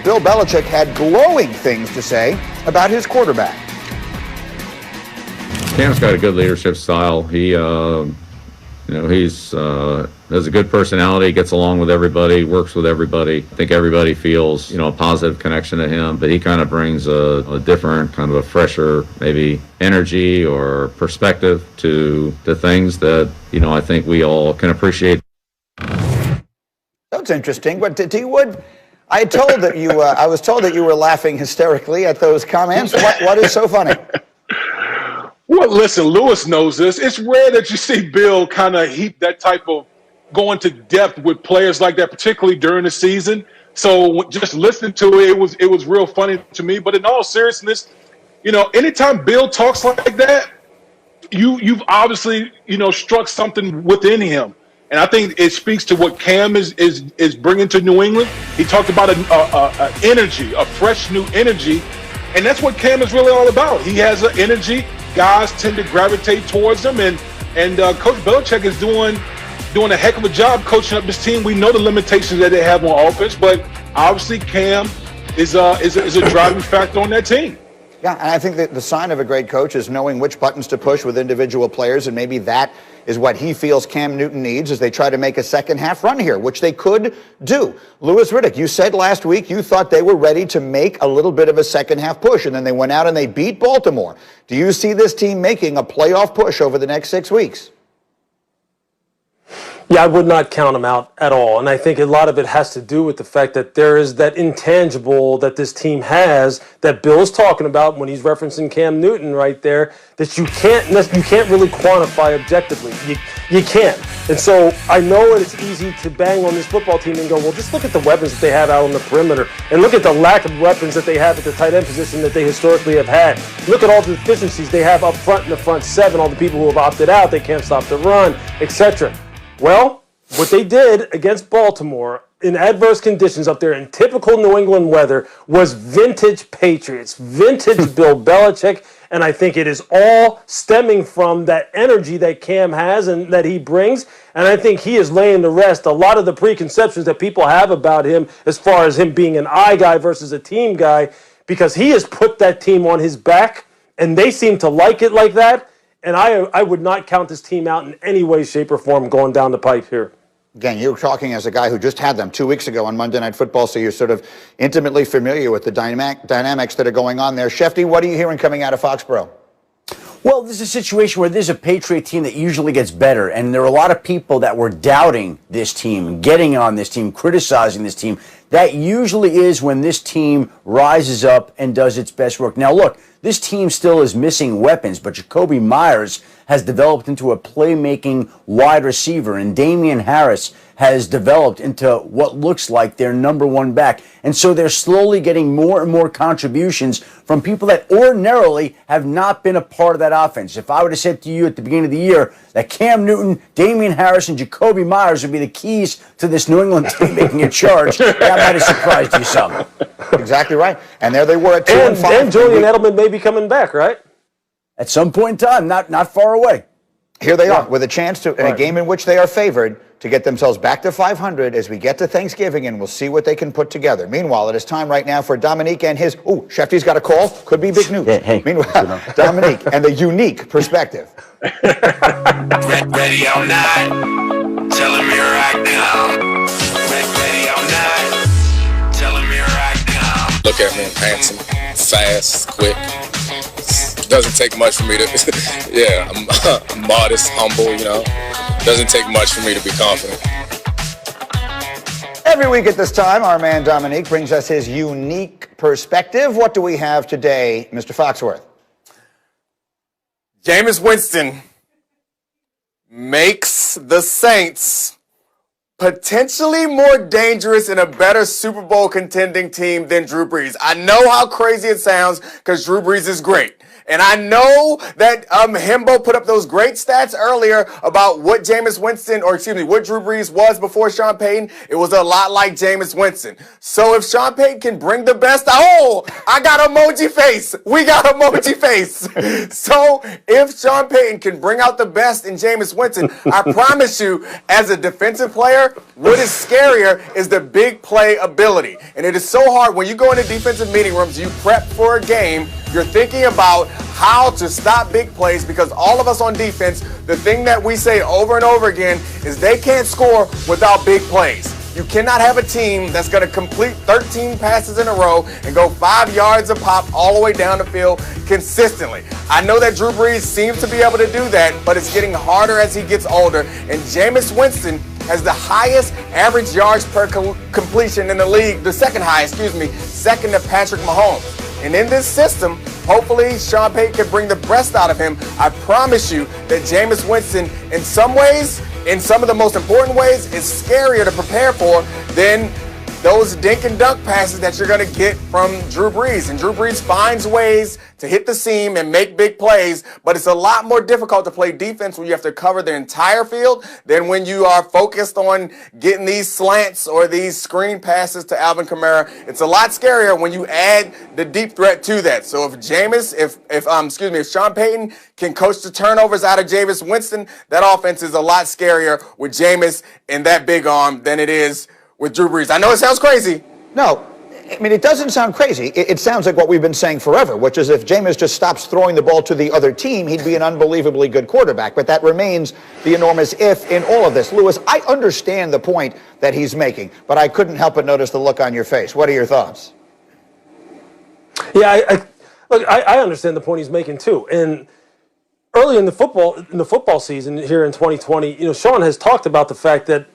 Bill Belichick had glowing things to say about his quarterback. Cam's got a good leadership style. He, he's has a good personality, gets along with everybody, works with everybody. I think everybody feels, a positive connection to him, but he kind of brings a different, kind of a fresher, maybe energy or perspective to things that, I think we all can appreciate. That's interesting. But T. Wood, I was told that you were laughing hysterically at those comments. What is so funny? Well, listen, Lewis knows this. It's rare that you see Bill kind of heap that type of going to depth with players like that, particularly during the season. So just listening to it, it was real funny to me. But in all seriousness, anytime Bill talks like that, you've obviously, struck something within him. And I think it speaks to what Cam is bringing to New England. He talked about an energy, a fresh new energy. And that's what Cam is really all about. He has an energy. Guys tend to gravitate towards him, and Coach Belichick is doing a heck of a job coaching up this team. We know the limitations that they have on offense, but obviously Cam is a driving factor on that team. Yeah, and I think that the sign of a great coach is knowing which buttons to push with individual players, and maybe that is what he feels Cam Newton needs as they try to make a second half run here, which they could do. Louis Riddick, you said last week you thought they were ready to make a little bit of a second half push, and then they went out and they beat Baltimore. Do you see this team making a playoff push over the next 6 weeks? Yeah, I would not count them out at all. And I think a lot of it has to do with the fact that there is that intangible that this team has that Bill's talking about when he's referencing Cam Newton right there that you can't really quantify objectively. You can't. And so I know it's easy to bang on this football team and go, well, just look at the weapons that they have out on the perimeter and look at the lack of weapons that they have at the tight end position that they historically have had. Look at all the deficiencies they have up front in the front seven, all the people who have opted out, they can't stop the run, etc. Well, what they did against Baltimore in adverse conditions up there in typical New England weather was vintage Patriots, vintage Bill Belichick, and I think it is all stemming from that energy that Cam has and that he brings, and I think he is laying to rest a lot of the preconceptions that people have about him as far as him being an I guy versus a team guy, because he has put that team on his back, and they seem to like it like that. And I would not count this team out in any way, shape, or form going down the pipe here. Again, you're talking as a guy who just had them 2 weeks ago on Monday Night Football, so you're sort of intimately familiar with the dynamics that are going on there. Shefty, what are you hearing coming out of Foxborough? Well, this is a situation where there's a Patriot team that usually gets better, and there are a lot of people that were doubting this team, getting on this team, criticizing this team. That usually is when this team rises up and does its best work. Now, look, this team still is missing weapons, but Jacoby Myers has developed into a playmaking wide receiver, and Damien Harris has developed into what looks like their number one back. And so they're slowly getting more and more contributions from people that ordinarily have not been a part of that offense. If I would have said to you at the beginning of the year that Cam Newton, Damien Harris, and Jacoby Myers would be the keys to this New England team making a charge, that might have surprised you some. Exactly right. And there they were at 2-5. And Julian Edelman may be coming back, right? At some point in time, not far away. Here they are with a chance to, in a game in which they are favored, to get themselves back to 500 as we get to Thanksgiving, and we'll see what they can put together. Meanwhile, it is time right now for Dominique and his, Shefty's got a call, could be big news. Hey. Meanwhile, Dominique and the unique perspective. Ready or not, tell him here I come. Ready or not, tell him here I come. Look at me, I'm handsome, fast, quick. Doesn't take much for me to, I'm modest, humble, Doesn't take much for me to be confident. Every week at this time, our man Dominique brings us his unique perspective. What do we have today, Mr. Foxworth? Jameis Winston makes the Saints potentially more dangerous and a better Super Bowl contending team than Drew Brees. I know how crazy it sounds because Drew Brees is great. And I know that Himbo put up those great stats earlier about what Jameis Winston, what Drew Brees was before Sean Payton. It was a lot like Jameis Winston. So if Sean Payton can bring the best, I got emoji face. We got emoji face. So if Sean Payton can bring out the best in Jameis Winston, I promise you, as a defensive player, scarier? What is scarier is the big play ability. And it is so hard when you go into defensive meeting rooms, you prep for a game, you're thinking about how to stop big plays, because all of us on defense, the thing that we say over and over again is they can't score without big plays. You cannot have a team that's going to complete 13 passes in a row and go 5 yards a pop all the way down the field consistently. I know that Drew Brees seems to be able to do that, but it's getting harder as he gets older. And Jameis Winston has the highest average yards per completion in the league, the second highest, second to Patrick Mahomes. And in this system, hopefully Sean Payton can bring the best out of him. I promise you that Jameis Winston, in some ways, in some of the most important ways, is scarier to prepare for than those dink and dunk passes that you're going to get from Drew Brees. And Drew Brees finds ways to hit the seam and make big plays, but it's a lot more difficult to play defense when you have to cover the entire field than when you are focused on getting these slants or these screen passes to Alvin Kamara. It's a lot scarier when you add the deep threat to that. So if Sean Payton can coach the turnovers out of Jameis Winston, that offense is a lot scarier with Jameis and that big arm than it is with Drew Brees. I know it sounds crazy. No, I mean, it doesn't sound crazy. It sounds like what we've been saying forever, which is if Jameis just stops throwing the ball to the other team, he'd be an unbelievably good quarterback. But that remains the enormous if in all of this. Lewis, I understand the point that he's making, but I couldn't help but notice the look on your face. What are your thoughts? Yeah, I understand the point he's making too. And early in the football season here in 2020, Sean has talked about the fact that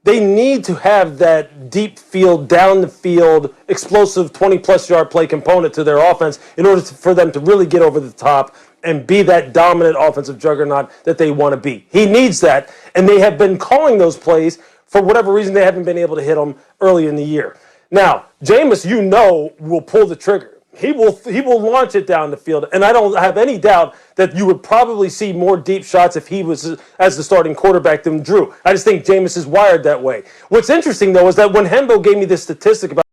they need to have that deep field, down the field, explosive 20-plus yard play component to their offense in order for them to really get over the top and be that dominant offensive juggernaut that they want to be. He needs that, and they have been calling those plays. For whatever reason, they haven't been able to hit them early in the year. Now, Jameis, will pull the trigger. He will launch it down the field, and I don't have any doubt that you would probably see more deep shots if he was as the starting quarterback than Drew. I just think Jameis is wired that way. What's interesting, though, is that when Hembo gave me this statistic about